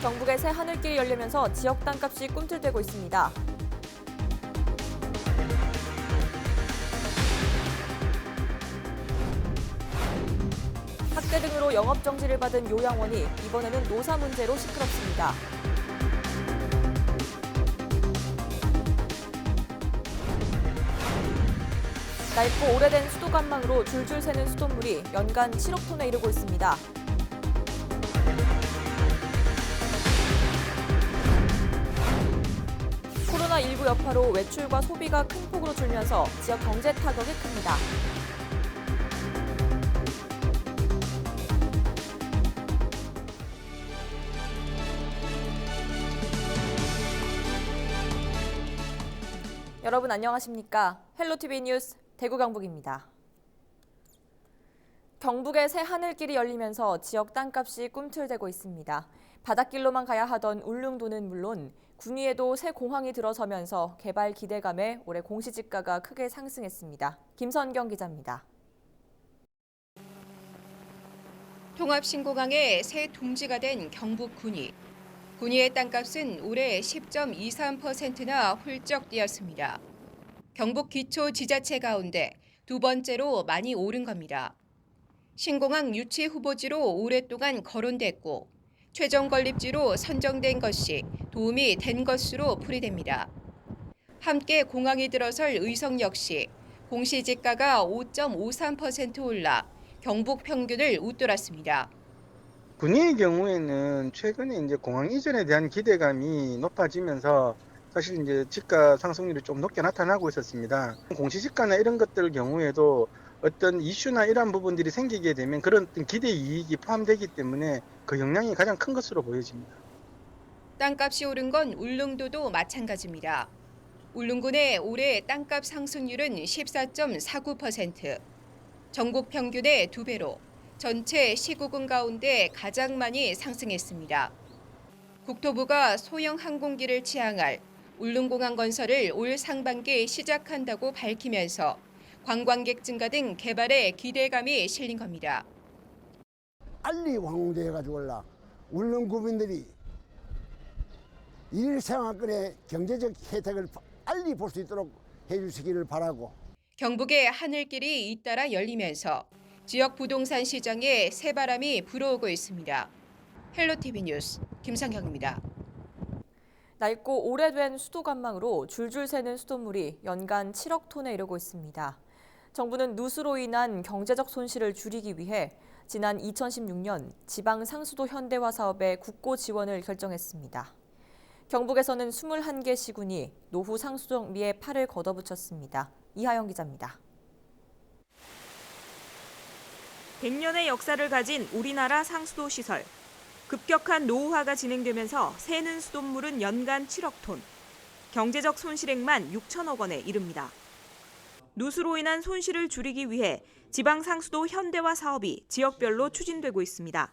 경북의 새 하늘길이 열리면서 지역 땅값이 꿈틀대고 있습니다. 학대 등으로 영업정지를 받은 요양원이 이번에는 노사 문제로 시끄럽습니다. 낡고 오래된 수도관망으로 줄줄 새는 수돗물이 연간 7억 톤에 이르고 있습니다. 코로나19 여파로 외출과 소비가 큰 폭으로 줄면서 지역 경제 타격이 큽니다. 여러분 안녕하십니까? 헬로티비 뉴스 대구 경북입니다. 경북의 새 하늘길이 열리면서 지역 땅값이 꿈틀대고 있습니다. 바닷길로만 가야 하던 울릉도는 물론 군위에도 새 공항이 들어서면서 개발 기대감에 올해 공시지가가 크게 상승했습니다. 김선경 기자입니다. 통합신공항의 새 둥지가 된 경북 군위. 군위의 땅값은 올해 10.23%나 훌쩍 뛰었습니다. 경북 기초 지자체 가운데 두 번째로 많이 오른 겁니다. 신공항 유치 후보지로 오랫동안 거론됐고 최종 건립지로 선정된 것이 도움이 된 것으로 풀이됩니다. 함께 공항이 들어설 의성 역시 공시지가가 5.53% 올라 경북 평균을 웃돌았습니다. 군위의 경우에는 최근에 이제 공항 이전에 대한 기대감이 높아지면서 사실 이제 지가 상승률이 좀 높게 나타나고 있었습니다. 공시지가나 이런 것들 경우에도 어떤 이슈나 이러한 부분들이 생기게 되면 그런 기대 이익이 포함되기 때문에 그 영향이 가장 큰 것으로 보여집니다. 땅값이 오른 건 울릉도도 마찬가지입니다. 울릉군의 올해 땅값 상승률은 14.49%, 전국 평균의 2배로 전체 시구군 가운데 가장 많이 상승했습니다. 국토부가 소형 항공기를 취항할 울릉공항 건설을 올 상반기에 시작한다고 밝히면서 관광객 증가 등 개발에 기대감이 실린 겁니다. 빨리 완공돼가지고 올라 울릉구민들이 일생활권의 경제적 혜택을 빨리 볼 수 있도록 해주시기를 바라고. 경북의 하늘길이 잇따라 열리면서 지역 부동산 시장에 새바람이 불어오고 있습니다. 헬로티비 뉴스 김상경입니다. 낡고 오래된 수도관망으로 줄줄 새는 수돗물이 연간 7억 톤에 이르고 있습니다. 정부는 누수로 인한 경제적 손실을 줄이기 위해 지난 2016년 지방 상수도 현대화 사업의 국고 지원을 결정했습니다. 경북에서는 21개 시군이 노후 상수 정비에 팔을 걷어붙였습니다. 이하영 기자입니다. 100년의 역사를 가진 우리나라 상수도 시설. 급격한 노후화가 진행되면서 새는 수돗물은 연간 7억 톤, 경제적 손실액만 6천억 원에 이릅니다. 누수로 인한 손실을 줄이기 위해 지방 상수도 현대화 사업이 지역별로 추진되고 있습니다.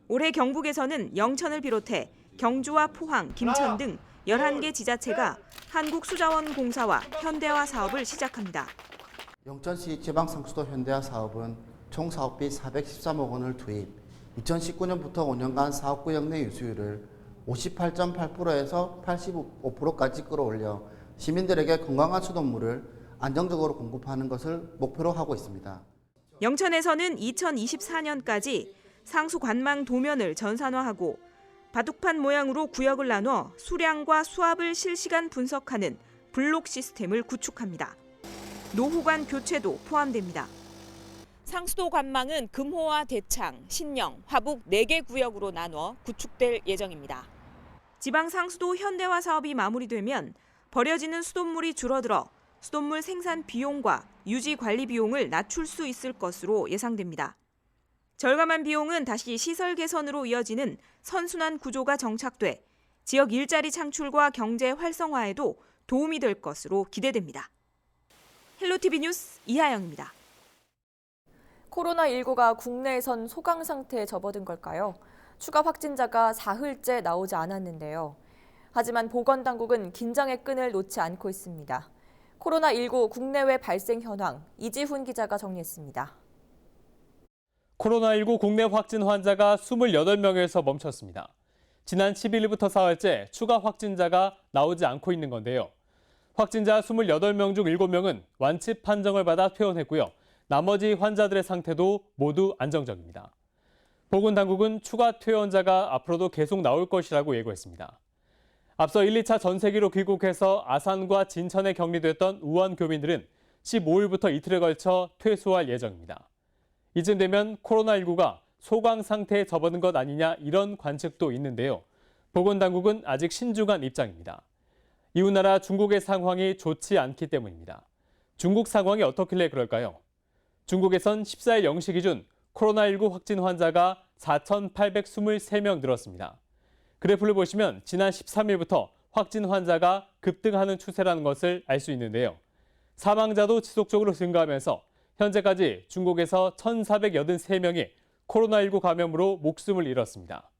올해 경북에서는 영천을 비롯해 경주와 포항, 김천 등 11개 지자체가 한국수자원공사와 현대화 사업을 시작합니다. 영천시 지방상수도 현대화 사업은 총 사업비 413억 원을 투입, 2019년부터 5년간 사업구 역내 유수율을 58.8%에서 85%까지 끌어올려 시민들에게 건강한 수돗물을 안정적으로 공급하는 것을 목표로 하고 있습니다. 영천에서는 2024년까지 상수 관망 도면을 전산화하고 바둑판 모양으로 구역을 나눠 수량과 수압을 실시간 분석하는 블록 시스템을 구축합니다. 노후관 교체도 포함됩니다. 상수도 관망은 금호와 대창, 신령, 화북 4개 구역으로 나눠 구축될 예정입니다. 지방 상수도 현대화 사업이 마무리되면 버려지는 수돗물이 줄어들어 수돗물 생산 비용과 유지 관리 비용을 낮출 수 있을 것으로 예상됩니다. 절감한 비용은 다시 시설 개선으로 이어지는 선순환 구조가 정착돼 지역 일자리 창출과 경제 활성화에도 도움이 될 것으로 기대됩니다. 헬로티비 뉴스 이하영입니다. 코로나19가 국내에선 소강 상태에 접어든 걸까요? 추가 확진자가 사흘째 나오지 않았는데요. 하지만 보건당국은 긴장의 끈을 놓지 않고 있습니다. 코로나19 국내외 발생 현황, 이지훈 기자가 정리했습니다. 코로나19 국내 확진 환자가 28명에서 멈췄습니다. 지난 11일부터 사흘째 추가 확진자가 나오지 않고 있는 건데요. 확진자 28명 중 7명은 완치 판정을 받아 퇴원했고요. 나머지 환자들의 상태도 모두 안정적입니다. 보건당국은 추가 퇴원자가 앞으로도 계속 나올 것이라고 예고했습니다. 앞서 1, 2차 전세기로 귀국해서 아산과 진천에 격리됐던 우한 교민들은 15일부터 이틀에 걸쳐 퇴소할 예정입니다. 이쯤 되면 코로나19가 소강 상태에 접어든 것 아니냐 이런 관측도 있는데요. 보건당국은 아직 신중한 입장입니다. 이웃나라 중국의 상황이 좋지 않기 때문입니다. 중국 상황이 어떻길래 그럴까요? 중국에선 14일 0시 기준 코로나19 확진 환자가 4,823명 늘었습니다. 그래프를 보시면 지난 13일부터 확진 환자가 급등하는 추세라는 것을 알 수 있는데요. 사망자도 지속적으로 증가하면서 현재까지 중국에서 1,483명이 코로나19 감염으로 목숨을 잃었습니다.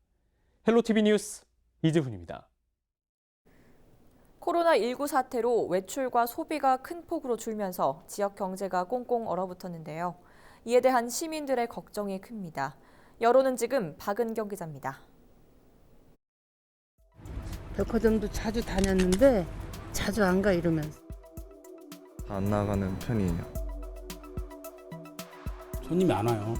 헬로티비 뉴스 이지훈입니다. 코로나19 사태로 외출과 소비가 큰 폭으로 줄면서 지역 경제가 꽁꽁 얼어붙었는데요. 이에 대한 시민들의 걱정이 큽니다. 여론은 지금 박은경 기자입니다. 백화점도 자주 다녔는데 자주 안 가 이러면서. 안 나가는 편이에요. 손님이 안 와요.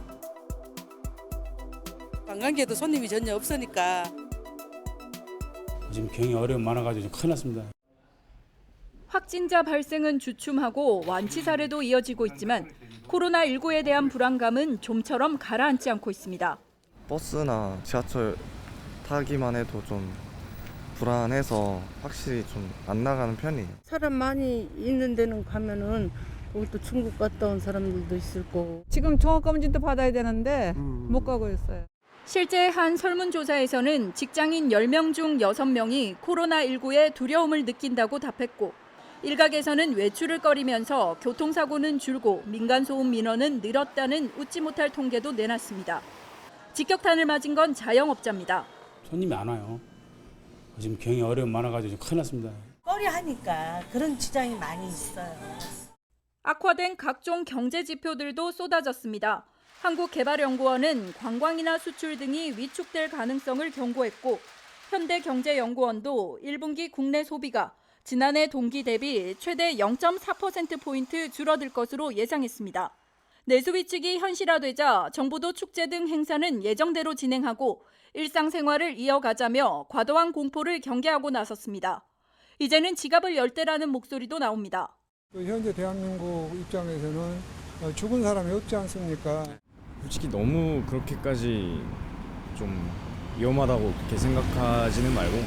관광객도 손님이 전혀 없으니까. 지금 경영 어려움 많아가지고 좀 큰일 났습니다. 확진자 발생은 주춤하고 완치 사례도 이어지고 있지만 코로나19에 대한 불안감은 좀처럼 가라앉지 않고 있습니다. 버스나 지하철 타기만 해도 좀 불안해서 확실히 좀 안 나가는 편이에요. 사람 많이 있는 데는 가면은 거기 또 중국 갔다 온 사람들도 있을 거고. 지금 종합검진도 받아야 되는데 못 가고 있어요. 실제 한 설문조사에서는 직장인 10명 중 6명이 코로나19에 두려움을 느낀다고 답했고 일각에서는 외출을 꺼리면서 교통사고는 줄고 민간소음 민원은 늘었다는 웃지 못할 통계도 내놨습니다. 직격탄을 맞은 건 자영업자입니다. 손님이 안 와요. 지금 경영 어려움 많아가지고 좀 큰일 났습니다. 꺼려하니까 그런 지장이 많이 있어요. 악화된 각종 경제 지표들도 쏟아졌습니다. 한국개발연구원은 관광이나 수출 등이 위축될 가능성을 경고했고 현대경제연구원도 1분기 국내 소비가 지난해 동기 대비 최대 0.4%포인트 줄어들 것으로 예상했습니다. 내수 위축이 현실화되자 정부도 축제 등 행사는 예정대로 진행하고 일상생활을 이어가자며 과도한 공포를 경계하고 나섰습니다. 이제는 지갑을 열 때라는 목소리도 나옵니다. 현재 대한민국 입장에서는 죽은 사람이 없지 않습니까? 솔직히 너무 그렇게까지 좀 위험하다고 그렇게 생각하지는 말고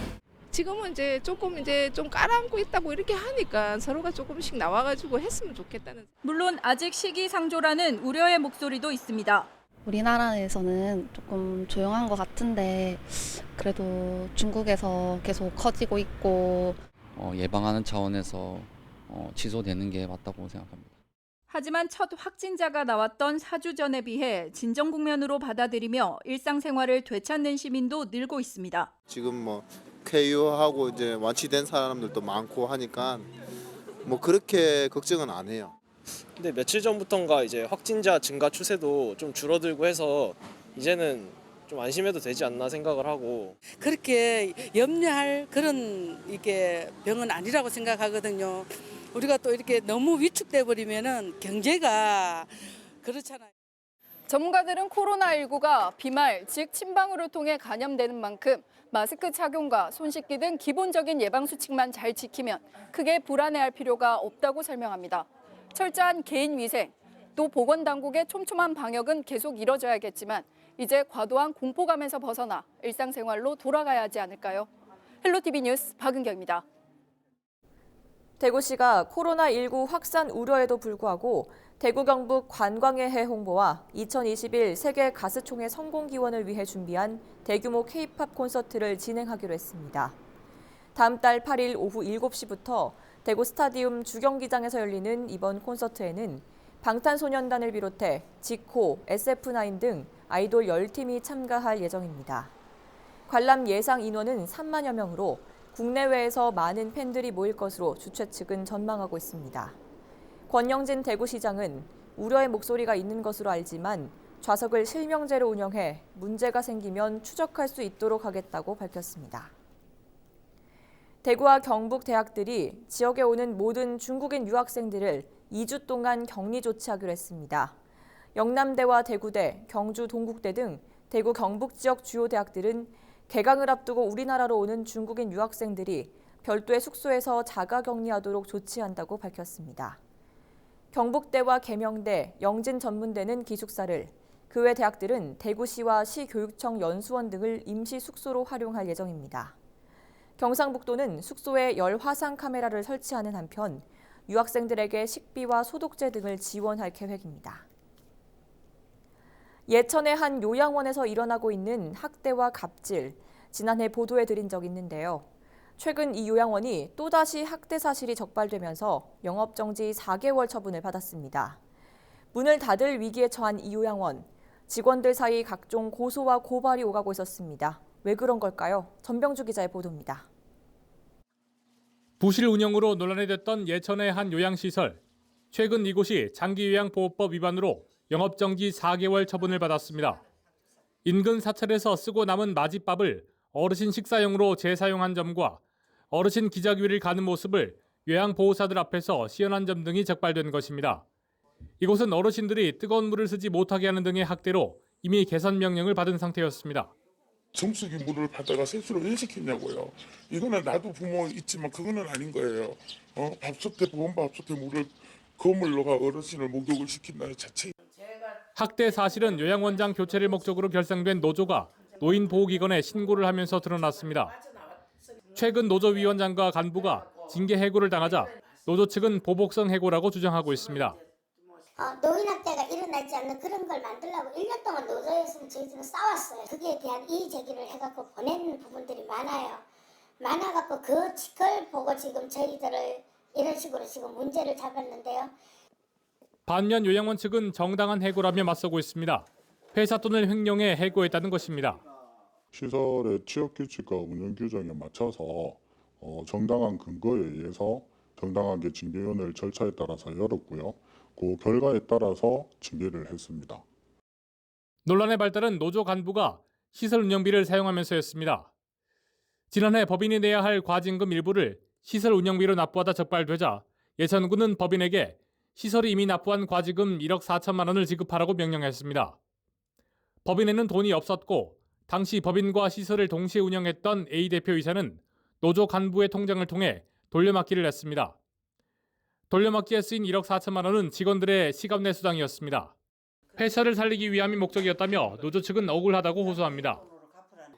지금은 이제 조금 좀 깔아앉고 있다고 이렇게 하니까 서로가 조금씩 나와가지고 했으면 좋겠다는. 물론 아직 시기상조라는 우려의 목소리도 있습니다. 우리나라에서는 조금 조용한 것 같은데 그래도 중국에서 계속 커지고 있고 예방하는 차원에서 취소되는 게 맞다고 생각합니다. 하지만 첫 확진자가 나왔던 4주 전에 비해 진정 국면으로 받아들이며 일상생활을 되찾는 시민도 늘고 있습니다. 지금 쾌유하고 이제 완치된 사람들도 많고 하니까 그렇게 걱정은 안 해요. 근데 며칠 전부터인가 이제 확진자 증가 추세도 좀 줄어들고 해서 이제는 좀 안심해도 되지 않나 생각을 하고. 그렇게 염려할 그런 이게 병은 아니라고 생각하거든요. 우리가 또 이렇게 너무 위축돼 버리면은 경제가 그렇잖아요. 전문가들은 코로나19가 비말, 즉 침방울을 통해 감염되는 만큼 마스크 착용과 손 씻기 등 기본적인 예방 수칙만 잘 지키면 크게 불안해할 필요가 없다고 설명합니다. 철저한 개인 위생, 또 보건당국의 촘촘한 방역은 계속 이뤄져야겠지만 이제 과도한 공포감에서 벗어나 일상생활로 돌아가야 하지 않을까요? 헬로티비 뉴스 박은경입니다. 대구시가 코로나19 확산 우려에도 불구하고 대구 경북 관광의 해 홍보와 2021 세계 가스총회 성공 기원을 위해 준비한 대규모 K-팝 콘서트를 진행하기로 했습니다. 다음 달 8일 오후 7시부터 대구 스타디움 주경기장에서 열리는 이번 콘서트에는 방탄소년단을 비롯해 지코, SF9 등 아이돌 10팀이 참가할 예정입니다. 관람 예상 인원은 3만여 명으로 국내외에서 많은 팬들이 모일 것으로 주최 측은 전망하고 있습니다. 권영진 대구시장은 우려의 목소리가 있는 것으로 알지만 좌석을 실명제로 운영해 문제가 생기면 추적할 수 있도록 하겠다고 밝혔습니다. 대구와 경북 대학들이 지역에 오는 모든 중국인 유학생들을 2주 동안 격리 조치하기로 했습니다. 영남대와 대구대, 경주 동국대 등 대구 경북 지역 주요 대학들은 개강을 앞두고 우리나라로 오는 중국인 유학생들이 별도의 숙소에서 자가 격리하도록 조치한다고 밝혔습니다. 경북대와 계명대, 영진전문대는 기숙사를, 그 외 대학들은 대구시와 시교육청 연수원 등을 임시 숙소로 활용할 예정입니다. 경상북도는 숙소에 열 화상 카메라를 설치하는 한편 유학생들에게 식비와 소독제 등을 지원할 계획입니다. 예천의 한 요양원에서 일어나고 있는 학대와 갑질, 지난해 보도해드린 적이 있는데요. 최근 이 요양원이 또다시 학대 사실이 적발되면서 영업정지 4개월 처분을 받았습니다. 문을 닫을 위기에 처한 이 요양원, 직원들 사이 각종 고소와 고발이 오가고 있었습니다. 왜 그런 걸까요? 전병주 기자의 보도입니다. 부실 운영으로 논란이 됐던 예천의 한 요양시설. 최근 이곳이 장기요양보호법 위반으로 영업정지 4개월 처분을 받았습니다. 인근 사찰에서 쓰고 남은 마집밥을 어르신 식사용으로 재사용한 점과 어르신 기저귀를 가는 모습을 요양보호사들 앞에서 시연한 점 등이 적발된 것입니다. 이곳은 어르신들이 뜨거운 물을 쓰지 못하게 하는 등의 학대로 이미 개선 명령을 받은 상태였습니다. 정수기 물을 받다가 세수를 왜 시켰냐고요. 이거는 나도 부모 있지만 그거는 아닌 거예요. 밥솥에 보온 밥솥에 물을 거물로가 어르신을 목욕을 시킨다는 자체. 학대 사실은 요양원장 교체를 목적으로 결성된 노조가 노인보호기관에 신고를 하면서 드러났습니다. 최근 노조위원장과 간부가 징계 해고를 당하자 노조 측은 보복성 해고라고 주장하고 있습니다. 노인학대가 일어나지 않는 그런 걸 만들려고 1년 동안 노조에서 저희들은 싸웠어요. 거기에 대한 이의 제기를 해갖고 보낸 부분들이 많아갖고 그걸 보고 지금 저희들을 이런 식으로 지금 문제를 잡았는데요. 반면 요양원 측은 정당한 해고라며 맞서고 있습니다. 회사 돈을 횡령해 해고했다는 것입니다. 시설의 취업규칙과 운영규정에 맞춰서 정당한 근거에 의해서 정당하게 징계위원회를 절차에 따라서 열었고요. 그 결과에 따라서 징계를 했습니다. 논란의 발달은 노조 간부가 시설 운영비를 사용하면서였습니다. 지난해 법인이 내야 할 과징금 일부를 시설 운영비로 납부하다 적발되자 예천군은 법인에게 시설이 이미 납부한 과징금 1억 4천만 원을 지급하라고 명령했습니다. 법인에는 돈이 없었고 당시 법인과 시설을 동시에 운영했던 A 대표이사는 노조 간부의 통장을 통해 돌려막기를 했습니다. 돌려막기에 쓰인 1억 4천만 원은 직원들의 시간내 수당이었습니다. 회사를 살리기 위함이 목적이었다며 노조 측은 억울하다고 호소합니다.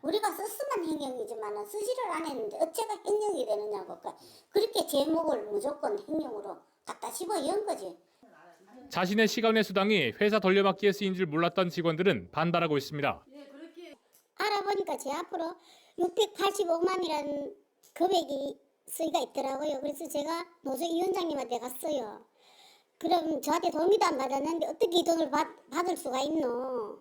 우리가 썼으면 횡령이지만 쓰지를 안 했는데 어째가 횡령이 되느냐고. 그렇게 제목을 무조건 횡령으로 갖다 집어연 거지. 자신의 시간의 수당이 회사 돌려막기에 쓰인 줄 몰랐던 직원들은 반발하고 있습니다. 알아보니까 제 앞으로 685만이라는 금액이 쓰이가 있더라고요. 그래서 제가 노조위원장님한테 갔어요. 그럼 저한테 동의도 안 받았는데 어떻게 이 돈을 받을 수가 있노?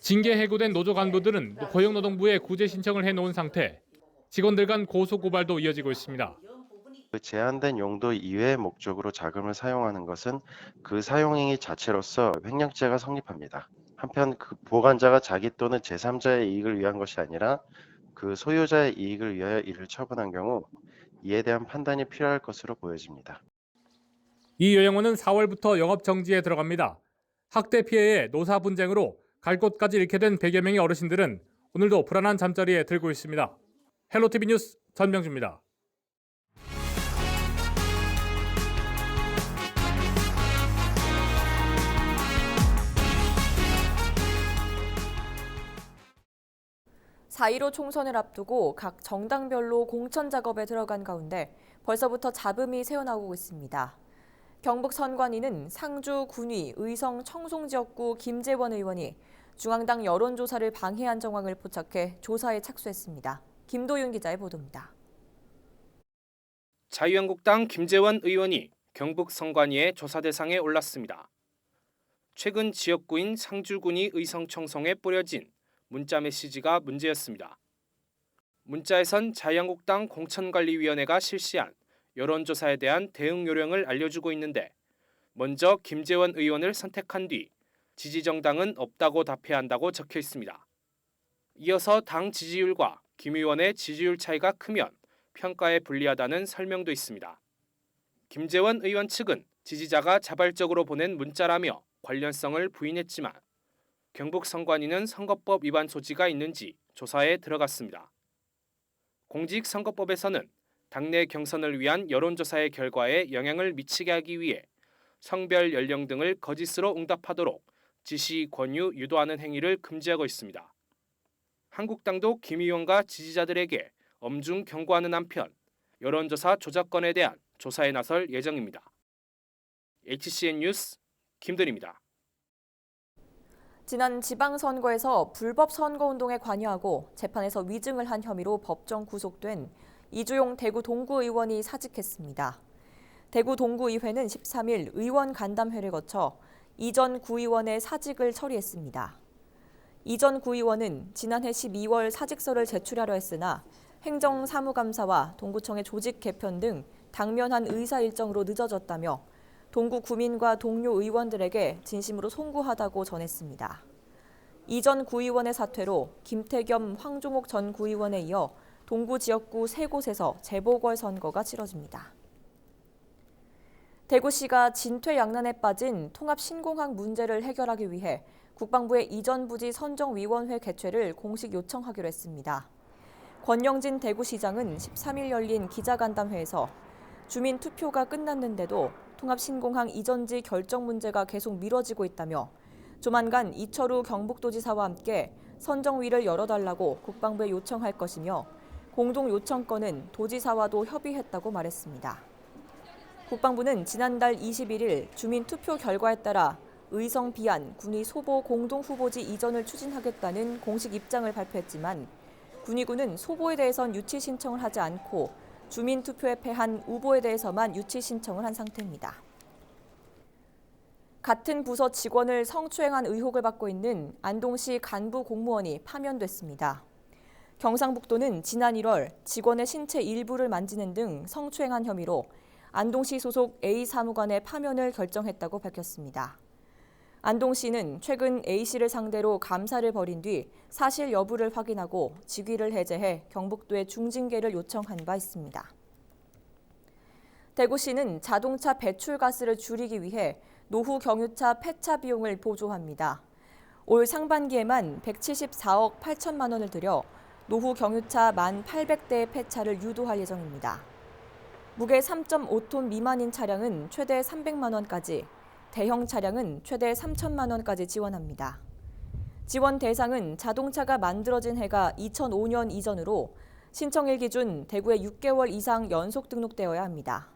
징계 해고된 노조 간부들은 고용노동부에 구제 신청을 해놓은 상태. 직원들 간 고소 고발도 이어지고 있습니다. 제한된 용도 이외의 목적으로 자금을 사용하는 것은 그 사용행위 자체로서 횡령죄가 성립합니다. 한편 그 보관자가 자기 또는 제3자의 이익을 위한 것이 아니라 그 소유자의 이익을 위하여 이를 처분한 경우 이에 대한 판단이 필요할 것으로 보여집니다. 이 요양원은 4월부터 영업 정지에 들어갑니다. 학대 피해에 노사 분쟁으로 갈 곳까지 잃게 된 100여 명의 어르신들은 오늘도 불안한 잠자리에 들고 있습니다. 헬로티비 뉴스 전병주입니다. (4.15) 총선을 앞두고 각 정당별로 공천 작업에 들어간 가운데 벌써부터 잡음이 새어나오고 있습니다. 경북 선관위는 상주, 군위, 의성, 청송 지역구 김재원 의원이 중앙당 여론조사를 방해한 정황을 포착해 조사에 착수했습니다. 김도윤 기자의 보도입니다. 자유한국당 김재원 의원이 경북 선관위의 조사 대상에 올랐습니다. 최근 지역구인 상주군이 의성 청송에 뿌려진 문자 메시지가 문제였습니다. 문자에선 자유한국당 공천관리위원회가 실시한 여론조사에 대한 대응 요령을 알려주고 있는데 먼저 김재원 의원을 선택한 뒤 지지정당은 없다고 답해야 한다고 적혀 있습니다. 이어서 당 지지율과 김 의원의 지지율 차이가 크면 평가에 불리하다는 설명도 있습니다. 김재원 의원 측은 지지자가 자발적으로 보낸 문자라며 관련성을 부인했지만 경북 선관위는 선거법 위반 소지가 있는지 조사에 들어갔습니다. 공직선거법에서는 당내 경선을 위한 여론조사의 결과에 영향을 미치게 하기 위해 성별, 연령 등을 거짓으로 응답하도록 지시, 권유, 유도하는 행위를 금지하고 있습니다. 한국당도 김 의원과 지지자들에게 엄중 경고하는 한편 여론조사 조작건에 대한 조사에 나설 예정입니다. HCN 뉴스 김들입니다. 지난 지방선거에서 불법 선거운동에 관여하고 재판에서 위증을 한 혐의로 법정 구속된 이주용 대구 동구의원이 사직했습니다. 대구 동구의회는 13일 의원 간담회를 거쳐 이전 구의원의 사직을 처리했습니다. 이전 구의원은 지난해 12월 사직서를 제출하려 했으나 행정사무감사와 동구청의 조직 개편 등 당면한 의사 일정으로 늦어졌다며 동구 구민과 동료 의원들에게 진심으로 송구하다고 전했습니다. 이전 구의원의 사퇴로 김태겸, 황종옥 전 구의원에 이어 동구 지역구 3곳에서 재보궐선거가 치러집니다. 대구시가 진퇴양난에 빠진 통합신공항 문제를 해결하기 위해 국방부의 이전 부지 선정위원회 개최를 공식 요청하기로 했습니다. 권영진 대구시장은 13일 열린 기자간담회에서 주민 투표가 끝났는데도 통합신공항 이전지 결정 문제가 계속 미뤄지고 있다며 조만간 이철우 경북도지사와 함께 선정위를 열어달라고 국방부에 요청할 것이며 공동 요청건은 도지사와도 협의했다고 말했습니다. 국방부는 지난달 21일 주민 투표 결과에 따라 의성 비안, 군위 소보 공동 후보지 이전을 추진하겠다는 공식 입장을 발표했지만 군위군은 소보에 대해선 유치 신청을 하지 않고 주민 투표에 패한 우보에 대해서만 유치 신청을 한 상태입니다. 같은 부서 직원을 성추행한 의혹을 받고 있는 안동시 간부 공무원이 파면됐습니다. 경상북도는 지난 1월 직원의 신체 일부를 만지는 등 성추행한 혐의로 안동시 소속 A 사무관의 파면을 결정했다고 밝혔습니다. 안동시는 최근 A씨를 상대로 감사를 벌인 뒤 사실 여부를 확인하고 직위를 해제해 경북도에 중징계를 요청한 바 있습니다. 대구시는 자동차 배출가스를 줄이기 위해 노후 경유차 폐차 비용을 보조합니다. 올 상반기에만 174억 8천만 원을 들여 노후 경유차 1,800대의 폐차를 유도할 예정입니다. 무게 3.5톤 미만인 차량은 최대 300만 원까지, 대형 차량은 최대 3천만 원까지 지원합니다. 지원 대상은 자동차가 만들어진 해가 2005년 이전으로 신청일 기준 대구에 6개월 이상 연속 등록되어야 합니다.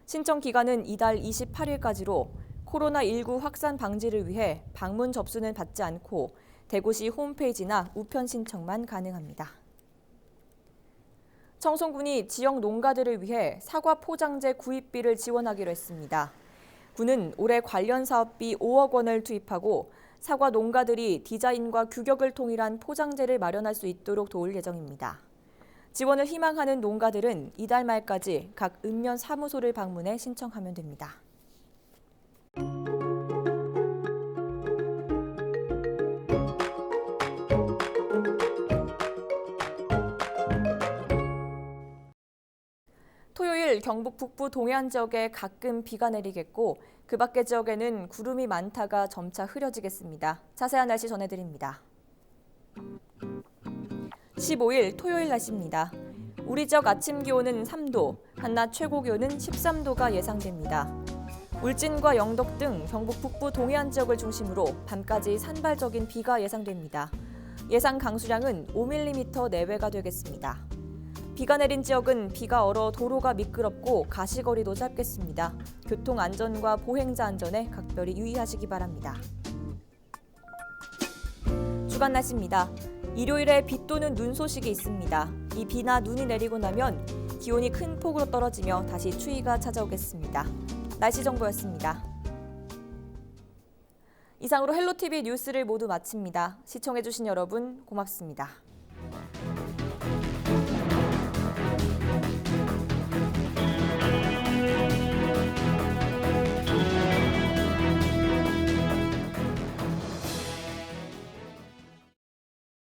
신청 기간은 이달 28일까지로 코로나19 확산 방지를 위해 방문 접수는 받지 않고 대구시 홈페이지나 우편 신청만 가능합니다. 청송군이 지역 농가들을 위해 사과 포장재 구입비를 지원하기로 했습니다. 군은 올해 관련 사업비 5억 원을 투입하고 사과 농가들이 디자인과 규격을 통일한 포장재를 마련할 수 있도록 도울 예정입니다. 지원을 희망하는 농가들은 이달 말까지 각 읍면 사무소를 방문해 신청하면 됩니다. 토요일 경북 북부 동해안 지역에 가끔 비가 내리겠고 그 밖의 지역에는 구름이 많다가 점차 흐려지겠습니다. 자세한 날씨 전해드립니다. 15일 토요일 날씨입니다. 우리 지역 아침 기온은 3도, 한낮 최고 기온은 13도가 예상됩니다. 울진과 영덕 등 경북 북부 동해안 지역을 중심으로 밤까지 산발적인 비가 예상됩니다. 예상 강수량은 5mm 내외가 되겠습니다. 비가 내린 지역은 비가 얼어 도로가 미끄럽고 가시거리도 짧겠습니다. 교통 안전과 보행자 안전에 각별히 유의하시기 바랍니다. 주간 날씨입니다. 일요일에 비 또는 눈 소식이 있습니다. 이 비나 눈이 내리고 나면 기온이 큰 폭으로 떨어지며 다시 추위가 찾아오겠습니다. 날씨 정보였습니다. 이상으로 헬로티비 뉴스를 모두 마칩니다. 시청해주신 여러분 고맙습니다.